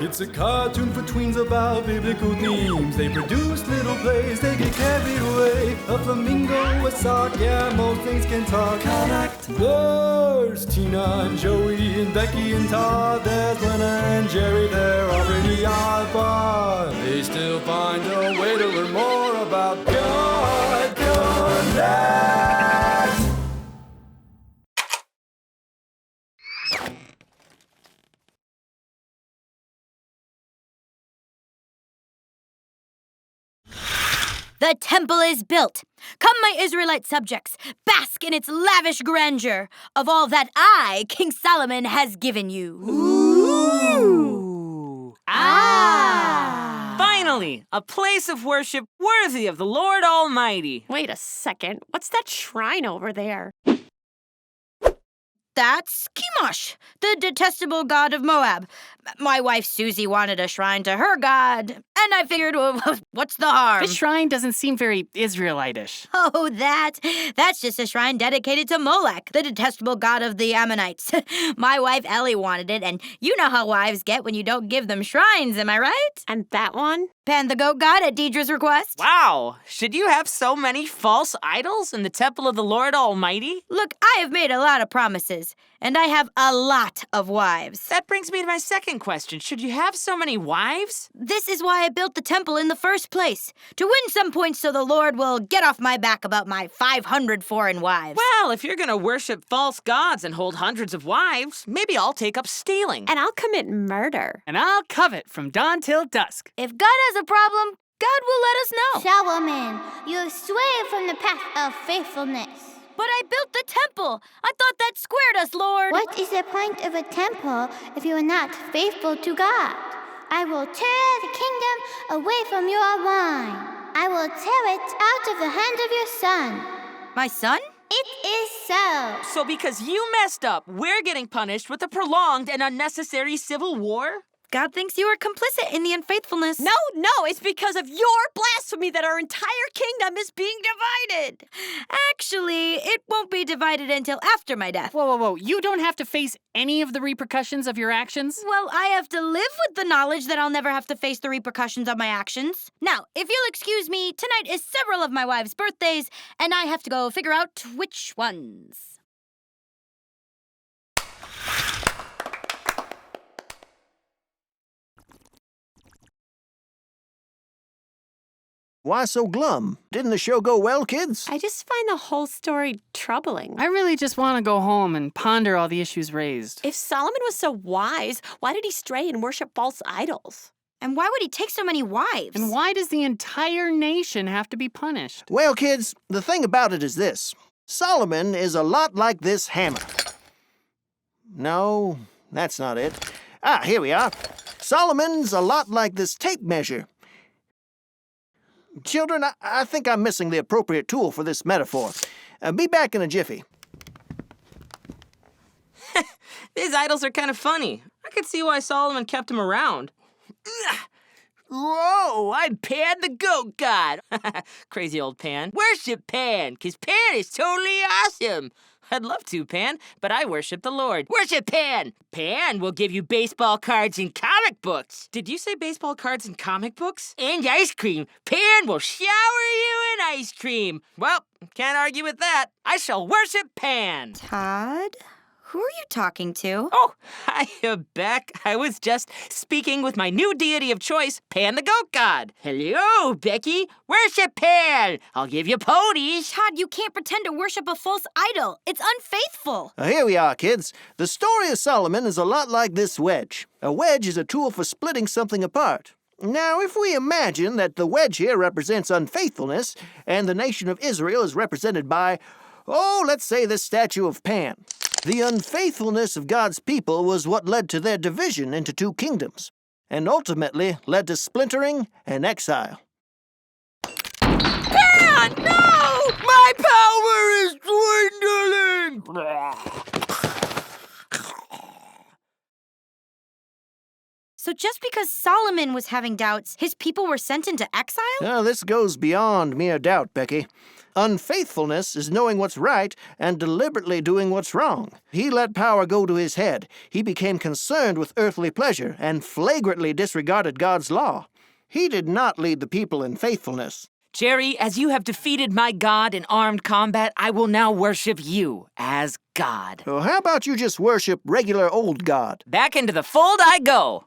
It's a cartoon for tweens about biblical themes. They produce little plays, they get carried away. A flamingo, a sock, yeah, most things can talk. Connect. There's Tina and Joey and Becky and Todd. There's Lena and Jerry, they're already odd, but they still find a way to learn more about God. Connect. The temple is built. Come, my Israelite subjects, bask in its lavish grandeur of all that I, King Solomon, has given you. Ooh. Ah! Finally, a place of worship worthy of the Lord Almighty. Wait a second. What's that shrine over there? That's Chemosh, the detestable god of Moab. My wife Susie wanted a shrine to her god, and I figured, well, what's the harm? This shrine doesn't seem very Israelitish. Oh, that's just a shrine dedicated to Molech, the detestable god of the Ammonites. My wife Ellie wanted it, and you know how wives get when you don't give them shrines, am I right? And that one? Pan the goat god at Deidre's request. Wow, should you have so many false idols in the temple of the Lord Almighty? Look, I have made a lot of promises, and I have a lot of wives. That brings me to my second question. Should you have so many wives? This is why I built the temple in the first place, to win some points so the Lord will get off my back about my 500 foreign wives. Well, if you're going to worship false gods and hold hundreds of wives, maybe I'll take up stealing. And I'll commit murder. And I'll covet from dawn till dusk. If God has a problem, God will let us know. Solomon, you have strayed from the path of faithfulness. But I built the temple. I thought that squared us, Lord. What is the point of a temple if you are not faithful to God? I will tear the kingdom away from your wine. I will tear it out of the hand of your son. My son? It is so. So because you messed up, we're getting punished with a prolonged and unnecessary civil war? God thinks you are complicit in the unfaithfulness. No, it's because of your blasphemy that our entire kingdom is being divided. Actually, it won't be divided until after my death. Whoa. You don't have to face any of the repercussions of your actions? Well, I have to live with the knowledge that I'll never have to face the repercussions of my actions. Now, if you'll excuse me, tonight is several of my wives' birthdays, and I have to go figure out which ones. Why so glum? Didn't the show go well, kids? I just find the whole story troubling. I really just want to go home and ponder all the issues raised. If Solomon was so wise, why did he stray and worship false idols? And why would he take so many wives? And why does the entire nation have to be punished? Well, kids, the thing about it is this. Solomon is a lot like this hammer. No, that's not it. Here we are. Solomon's a lot like this tape measure. Children, I think I'm missing the appropriate tool for this metaphor. Be back in a jiffy. These idols are kind of funny. I could see why Solomon kept them around. Whoa, I'm Pan the goat god. Crazy old Pan. Worship Pan, 'cause Pan is totally awesome. I'd love to, Pan, but I worship the Lord. Worship Pan! Pan will give you baseball cards and comic books. Did you say baseball cards and comic books? And ice cream. Pan will shower you in ice cream. Well, can't argue with that. I shall worship Pan. Todd? Who are you talking to? Oh, hi, Beck. I was just speaking with my new deity of choice, Pan the goat god. Hello, Becky. Worship Pan. I'll give you ponies. Todd, you can't pretend to worship a false idol. It's unfaithful. Here we are, kids. The story of Solomon is a lot like this wedge. A wedge is a tool for splitting something apart. Now, if we imagine that the wedge here represents unfaithfulness, and the nation of Israel is represented by, let's say this statue of Pan. The unfaithfulness of God's people was what led to their division into two kingdoms, and ultimately led to splintering and exile. Pan, no! My power is dwindling! So just because Solomon was having doubts, his people were sent into exile? Now, this goes beyond mere doubt, Becky. Unfaithfulness is knowing what's right and deliberately doing what's wrong. He let power go to his head. He became concerned with earthly pleasure and flagrantly disregarded God's law. He did not lead the people in faithfulness. Jerry, as you have defeated my God in armed combat, I will now worship you as God. Well, how about you just worship regular old God? Back into the fold I go.